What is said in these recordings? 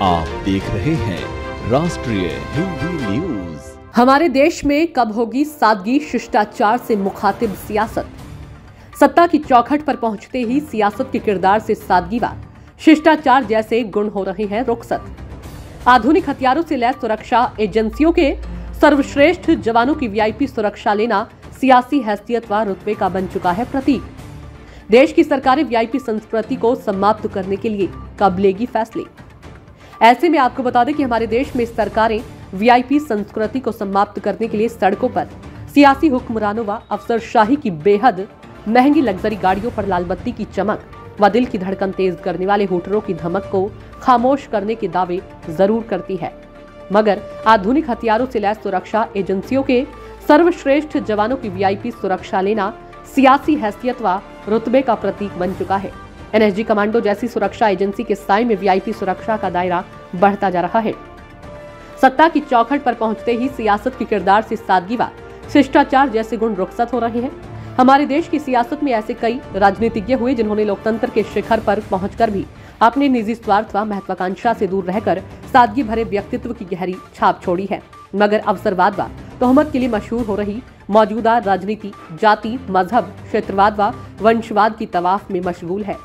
आप देख रहे हैं राष्ट्रीय हिंदी न्यूज। हमारे देश में कब होगी सादगी, शिष्टाचार से मुखातिब सियासत। सत्ता की चौखट पर पहुंचते ही सियासत के किरदार से सादगी व शिष्टाचार जैसे गुण हो रहे हैं रुखसत। आधुनिक हथियारों से लैस सुरक्षा एजेंसियों के सर्वश्रेष्ठ जवानों की वीआईपी सुरक्षा लेना सियासी हैसियत व रुतबे का बन चुका है प्रतीक। देश की सरकारें वीआईपी संस्कृति को समाप्त करने के लिए कब लेगी फैसले। ऐसे में आपको बता दें कि हमारे देश में सरकारें वीआईपी संस्कृति को समाप्त करने के लिए सड़कों पर सियासी हुक्मरानों व अफसरशाही की बेहद महंगी लग्जरी गाड़ियों पर लाल बत्ती की चमक व दिल की धड़कन तेज करने वाले हुटरों की धमक को खामोश करने के दावे जरूर करती है, मगर आधुनिक हथियारों से लैस सुरक्षा एजेंसियों के सर्वश्रेष्ठ जवानों की वीआईपी सुरक्षा लेना सियासी हैसियत व रुतबे का प्रतीक बन चुका है। एनएसजी कमांडो जैसी सुरक्षा एजेंसी के साए में वीआईपी सुरक्षा का दायरा बढ़ता जा रहा है। सत्ता की चौखट पर पहुंचते ही सियासत के किरदार से सादगी व शिष्टाचार जैसे गुण रुखसत हो रहे हैं। हमारे देश की सियासत में ऐसे कई राजनीतिज्ञ हुए जिन्होंने लोकतंत्र के शिखर पर पहुंचकर भी अपने निजी स्वार्थ व महत्वाकांक्षा से दूर रहकर सादगी भरे व्यक्तित्व की गहरी छाप छोड़ी है, मगर अवसरवाद व तोहमत के लिए मशहूर हो रही मौजूदा राजनीति जाति, मजहब, क्षेत्रवाद व वंशवाद की तवाफ में मशगूल है।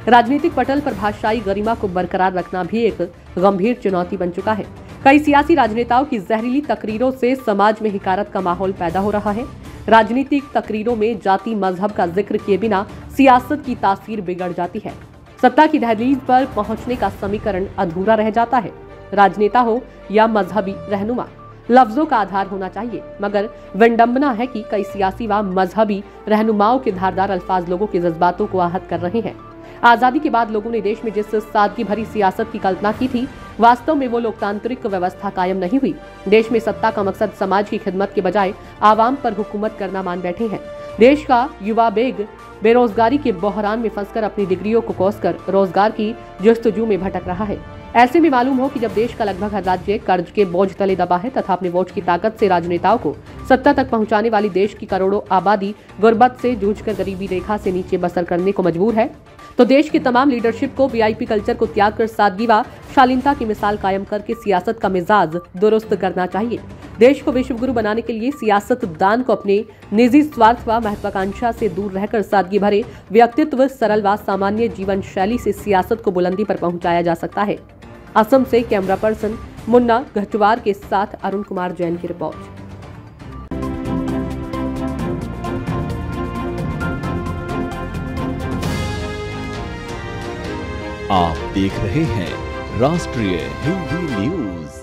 राजनीतिक पटल पर भाषाई गरिमा को बरकरार रखना भी एक गंभीर चुनौती बन चुका है। कई सियासी राजनेताओं की जहरीली तकरीरों से समाज में हिकारत का माहौल पैदा हो रहा है। राजनीतिक तकरीरों में जाति मजहब का जिक्र किए बिना सियासत की तासीर बिगड़ जाती है। सत्ता की दहलीज पर पहुंचने का समीकरण अधूरा रह जाता है। राजनेता हो या मजहबी रहनुमा, लफ्जों का आधार होना चाहिए, मगर विडंबना है कि कई सियासी व मजहबी रहनुमाओं के धारदार अल्फाज लोगों के जज्बातों को आहत कर रहे हैं। आजादी के बाद लोगों ने देश में जिस सादगी भरी सियासत की कल्पना की थी, वास्तव में वो लोकतांत्रिक व्यवस्था कायम नहीं हुई। देश में सत्ता का मकसद समाज की खिदमत के बजाय आवाम पर हुकूमत करना मान बैठे हैं। देश का युवा बेरोजगारी के बहरान में फंसकर अपनी डिग्रियों को कोसकर रोजगार की जस्तजू में भटक रहा है। ऐसे में मालूम हो कि जब देश का लगभग हर राज्य कर्ज के बोझ तले दबा है तथा अपने वोट की ताकत से राजनेताओं को सत्ता तक पहुंचाने वाली देश की करोड़ों आबादी गुर्बत से जूझकर गरीबी रेखा से नीचे बसर करने को मजबूर है, तो देश की तमाम लीडरशिप को वीआईपी कल्चर को त्याग कर सादगी व शालीनता की मिसाल कायम करके सियासत का मिजाज दुरुस्त करना चाहिए। देश को विश्व गुरु बनाने के लिए सियासतदान को अपने निजी स्वार्थ व महत्वाकांक्षा से दूर रहकर सादगी भरे व्यक्तित्व, सरल व सामान्य जीवन शैली से सियासत को बुलंदी पर पहुंचाया जा सकता है। असम से कैमरा पर्सन मुन्ना घटवार के साथ अरुण कुमार जैन की रिपोर्ट। आप देख रहे हैं राष्ट्रीय हिंदी न्यूज।